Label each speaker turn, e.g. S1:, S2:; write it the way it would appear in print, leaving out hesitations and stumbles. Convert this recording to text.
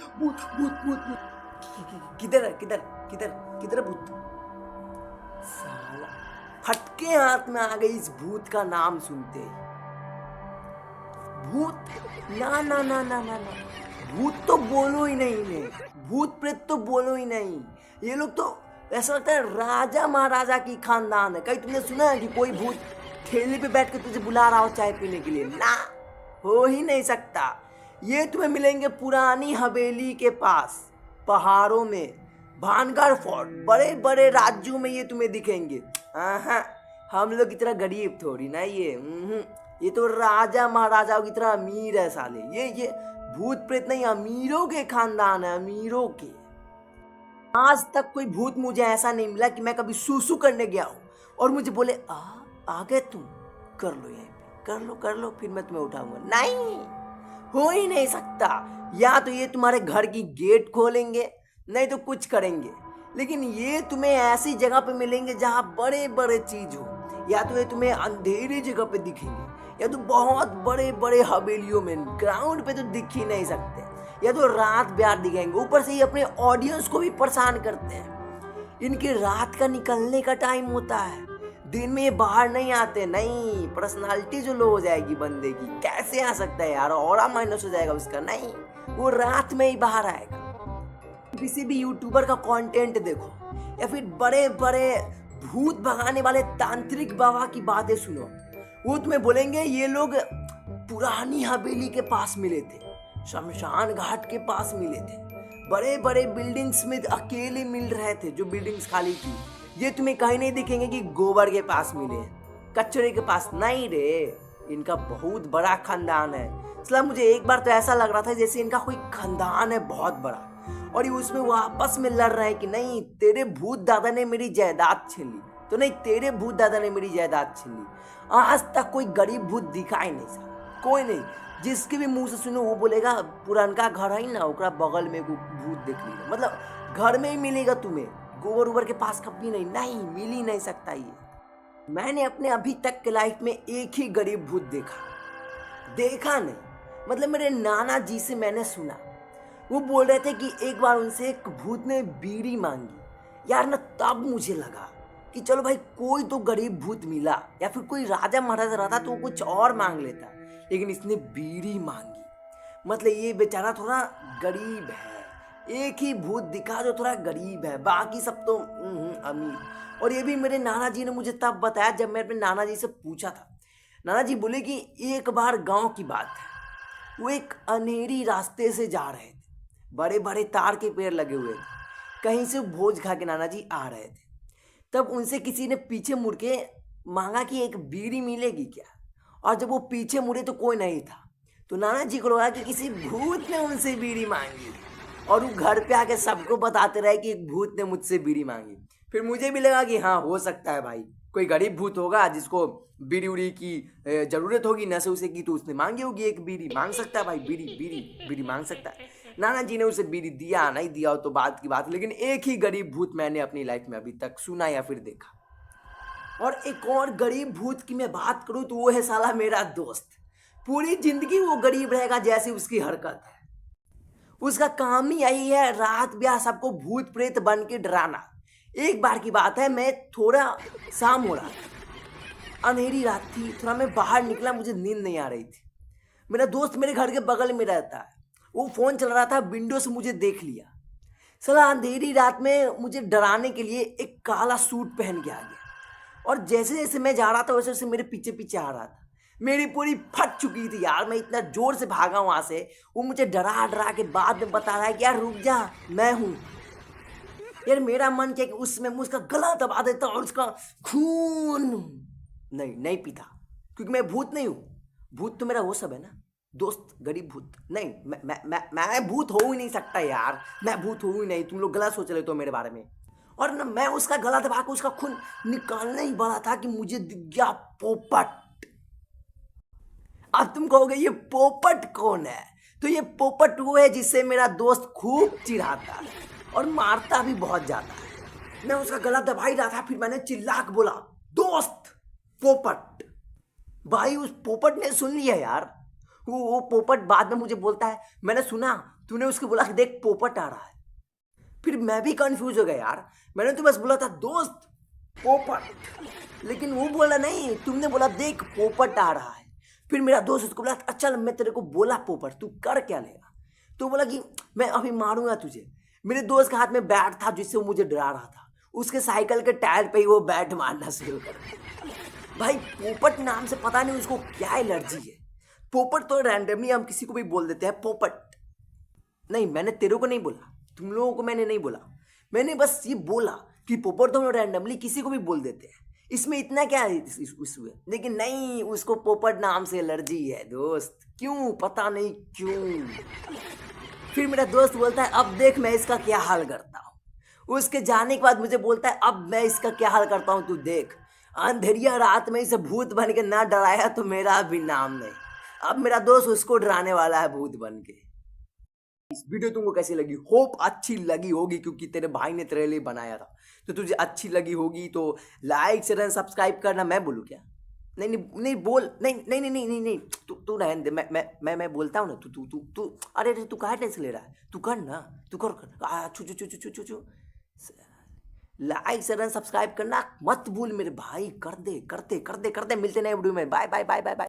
S1: भूत भूत भूत किधर है, किधर किधर किधर है भूत? साला फटके हाथ में आ गई इस भूत का नाम सुनते ही। भूत? ना ना ना ना ना ना, भूत तो बोलो ही नहीं इन्हें, भूत प्रेत तो बोलो ही नहीं। ये लोग तो ऐसा लगता है राजा महाराजा की खानदान है। कहीं तुमने सुना है कि कोई भूत ठेले पे बैठ के तुझे बुला रहा हो चाय पीने के लिए? ना, हो ही नहीं सकता। ये तुम्हें मिलेंगे पुरानी हवेली के पास पहाड़ों में, भानगढ़ फोर्ट, बड़े बड़े राज्यों में ये तुम्हें दिखेंगे। हाँ, हम लोग की तरह गरीब थोड़ी ना ये तो राजा महाराजाओं की तरह अमीर है साले। ये भूत प्रेत नहीं, अमीरों के खानदान है, अमीरों के। आज तक कोई भूत मुझे ऐसा नहीं मिला कि मैं कभी सूसू करने गया हूँ और मुझे बोले आ गए तुम, कर लो यहीं पे, कर लो फिर मैं तुम्हें उठाऊंगा। नहीं, हो ही नहीं सकता। या तो ये तुम्हारे घर की गेट खोलेंगे, नहीं तो कुछ करेंगे, लेकिन ये तुम्हें ऐसी जगह पे मिलेंगे जहाँ बड़े बड़े चीज हो। या तो ये तुम्हें अंधेरी जगह पे दिखेंगे, या तो बहुत बड़े बड़े हवेलियों में, ग्राउंड पे तो दिख ही नहीं सकते, या तो रात ब्याह दिखेंगे। ऊपर से ये अपने ऑडियंस को भी परेशान करते हैं। इनके रात का निकलने का टाइम होता है, दिन में ये बाहर नहीं आते। नहीं, पर्सनालिटी जो लो हो जाएगी बंदे की, कैसे आ सकता है यार, ऑरा माइनस हो जाएगा उसका। नहीं, वो रात में ही बाहर आएगा। किसी भी यूट्यूबर का कंटेंट देखो, या फिर बड़े बड़े भूत भगाने वाले तांत्रिक बाबा की बातें सुनो, वो तुम्हें बोलेंगे ये लोग पुरानी हवेली के पास मिले थे, शमशान घाट के पास मिले थे, बड़े बड़े बिल्डिंग्स में अकेले मिल रहे थे जो बिल्डिंग्स खाली थी। ये तुम्हें कहीं नहीं दिखेंगे कि गोबर के पास मिले, कचरे के पास। नहीं रे, इनका बहुत बड़ा खानदान है। इसलिए मुझे एक बार तो ऐसा लग रहा था जैसे इनका कोई खानदान है बहुत बड़ा, और ये उसमें वो आपस में लड़ रहे हैं कि नहीं तेरे भूत दादा ने मेरी जायदाद छीन ली, तो नहीं तेरे भूत दादा ने मेरी जायदाद छीन ली। आज तक कोई गरीब भूत दिखा ही नहीं सका, कोई नहीं। जिसके भी मुंह से सुनो वो बोलेगा पुरानका घर है ना, ओकरा बगल में एगो भूत देख लिया। मतलब घर में ही मिलेगा तुम्हें, गोबर उबर के पास कभी नहीं। नहीं, मिल ही नहीं सकता ये। मैंने अपने अभी तक के लाइफ में एक ही गरीब भूत देखा नहीं, मतलब मेरे नाना जी से मैंने सुना। वो बोल रहे थे कि एक बार उनसे एक भूत ने बीड़ी मांगी। यार ना, तब मुझे लगा कि चलो भाई कोई तो गरीब भूत मिला, या फिर कोई राजा महाराजा रहता तो वो कुछ और मांग लेता, लेकिन इसने बीड़ी मांगी। मतलब ये बेचारा थोड़ा गरीब है। एक ही भूत दिखा जो थोड़ा गरीब है, बाकी सब तो अमीर। और ये भी मेरे नाना जी ने मुझे तब बताया जब मैं अपने नाना जी से पूछा था। नाना जी बोले कि एक बार गांव की बात है, वो एक अंधेरी रास्ते से जा रहे थे, बड़े बड़े तार के पेड़ लगे हुए थे, कहीं से भोज खा के नाना जी आ रहे थे। तब उनसे किसी ने पीछे मुड़ के मांगा कि एक बीड़ी मिलेगी क्या, और जब वो पीछे मुड़े तो कोई नहीं था। तो नाना जी को लगा कि किसी भूत ने उनसे बीड़ी मांगी, और वो घर पे आके सबको बताते रहे कि एक भूत ने मुझसे बीड़ी मांगी। फिर मुझे भी लगा कि हाँ, हो सकता है भाई कोई गरीब भूत होगा जिसको बीड़ी उड़ी की जरूरत होगी, नशे उसे की, तो उसने मांगी होगी एक बीड़ी। मांग सकता है भाई, बीड़ी बीड़ी बीड़ी मांग सकता है। नाना जी ने उसे बीड़ी दिया नहीं दिया तो बात की बात, लेकिन एक ही गरीब भूत मैंने अपनी लाइफ में अभी तक सुना या फिर देखा। और एक और गरीब भूत की मैं बात करूं तो वो है साला मेरा दोस्त। पूरी जिंदगी वो गरीब रहेगा जैसी उसकी हरकत है। उसका काम ही यही है, रात ब्याह सबको भूत प्रेत बन के डराना। एक बार की बात है, मैं थोड़ा शाम हो रहा था, अंधेरी रात थी, थोड़ा मैं बाहर निकला, मुझे नींद नहीं आ रही थी। मेरा दोस्त मेरे घर के बगल में रहता है, वो फोन चल रहा था, विंडो से मुझे देख लिया। साला अंधेरी रात में मुझे डराने के लिए एक काला सूट पहन के आ गया, और जैसे जैसे मैं जा रहा था वैसे वैसे मेरे पीछे पीछे आ रहा था। मेरी पूरी फट चुकी थी यार, मैं इतना जोर से भागा वहां से। वो मुझे डरा डरा के बाद में बता रहा है कि यार रुक जा, मैं हूं। यार मेरा मन किया कि उसमें मैं उसका गला दबा देता और उसका खून नहीं पीता, क्योंकि मैं भूत नहीं हूँ। भूत तो मेरा वो सब है ना, दोस्त गरीब भूत। नहीं, मैं भूत हो ही नहीं सकता यार, मैं भूत हो ही नहीं। तुम लोग गलत सोच रहे हो मेरे बारे में। और ना, मैं उसका गला दबा के उसका खून निकालने ही बड़ा था कि मुझे दिख गया पोपट। अब तुम कहोगे ये पोपट कौन है? तो ये पोपट वो है जिससे मेरा दोस्त खूब चिढ़ाता है और मारता भी बहुत ज्यादा है। मैं उसका गला दबा ही रहा था, फिर मैंने चिल्ला के बोला, दोस्त पोपट। भाई उस पोपट ने सुन लिया यार। वो पोपट बाद में मुझे बोलता है, मैंने सुना तूने उसको बोला कि देख पोपट आ रहा है। फिर मैं भी कंफ्यूज हो गया यार, मैंने तो बस बोला था दोस्त पोपट, लेकिन वो बोला नहीं, तुमने बोला देख पोपट आ रहा है। फिर मेरा दोस्त उसको बोला अच्छा मैं तेरे को बोला पोपट, तू कर क्या लेगा? तो बोला कि मैं अभी मारूंगा तुझे। मेरे दोस्त के हाथ में बैट था जिससे वो मुझे डरा रहा था, उसके साइकिल के टायर पे ही वो बैट मारना शुरू कर दिया। भाई पोपट नाम से पता नहीं उसको क्या एलर्जी है। पोपट तो रैंडमली हम किसी को भी बोल देते हैं पोपट। नहीं मैंने तेरे को नहीं बोला, तुम लोगों को मैंने नहीं बोला, मैंने बस ये बोला कि पोपट तो हम रैंडमली किसी को भी बोल देते हैं, इसमें इतना क्या है इसमें। लेकिन नहीं, उसको पोपट नाम से एलर्जी है दोस्त, क्यों पता नहीं क्यों। फिर मेरा दोस्त बोलता है अब देख मैं इसका क्या हाल करता हूँ। उसके जाने के बाद मुझे बोलता है अब मैं इसका क्या हाल करता हूँ तू देख। अंधेरिया रात में इसे भूत बन के ना डराया तो मेरा भी नाम नहीं। अब मेरा दोस्त उसको डराने वाला है भूत बन के। इस वीडियो तुमको कैसी लगी? होप अच्छी लगी होगी, क्योंकि तेरे भाई ने तेरे लिए बनाया था, तो तुझे अच्छी लगी होगी। तो लाइक शेयर एंड सब्सक्राइब करना। मैं बोलूँ क्या? नहीं नहीं नहीं बोल, नहीं नहीं नहीं नहीं नहीं नहीं, तू रहने दे, मैं बोलता हूँ ना, तू तू तू तू अरे अरे तू काहे टेंशन ले रहा है? तू कर ना, तू कर छू छू छू छू छू छू। लाइक शेयर एंड सब्सक्राइब करना मत भूल मेरे भाई, कर दे कर दे कर दे कर दे। मिलते नए वीडियो में, bye bye bye bye bye.